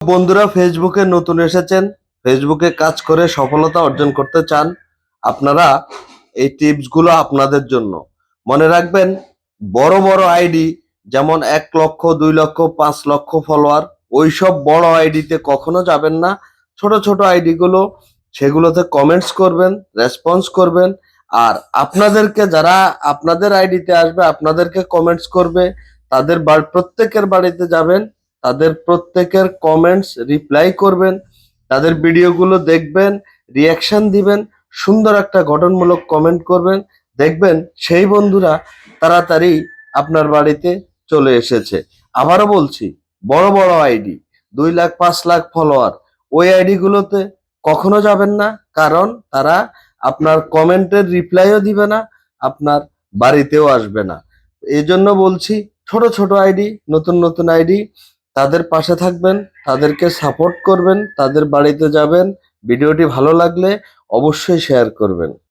বন্ধুরা, ফেসবুকে নতুন এসেছেন, ফেসবুকে কাজ করে সফলতা অর্জন করতে চান, আপনারা এই টিপসগুলো আপনাদের জন্য। মনে রাখবেন, বড় বড় আইডি যেমন 1 লক্ষ, 2 লক্ষ, 5 লক্ষ ফলোয়ার, ওইসব বড় আইডিতে কখনো যাবেন না। ছোট ছোট আইডিগুলো, সেগুলোতে কমেন্টস করবেন, রেসপন্স করবেন। আর আপনাদেরকে যারা আপনাদের আইডিতে আসবে, আপনাদেরকে কমেন্টস করবে, তাদের প্রত্যেকের বাড়িতে যাবেন, তাদের প্রত্যেকের কমেন্টস রিপ্লাই করবেন, তাদের ভিডিওগুলো দেখবেন, রিয়াকশন দিবেন, সুন্দর একটা গঠনমূলক কমেন্ট করবেন। দেখবেন সেই বন্ধুরা তাড়াতাড়ি আপনার বাড়িতে চলে এসেছে। আবারও বলছি, বড় বড় আইডি 2 লাখ, 5 লাখ ফলোয়ার, ওই আইডিগুলোতে কখনো যাবেন না, কারণ তারা আপনার কমেন্টের রিপ্লাইও দিবে না, আপনার বাড়িতেও আসবে না। এই জন্য বলছি, ছোট ছোট আইডি, নতুন নতুন আইডি, তাদের পাশে থাকবেন, তাদেরকে সাপোর্ট করবেন, তাদের বাড়িতে যাবেন। ভিডিওটি ভালো লাগলে অবশ্যই শেয়ার করবেন।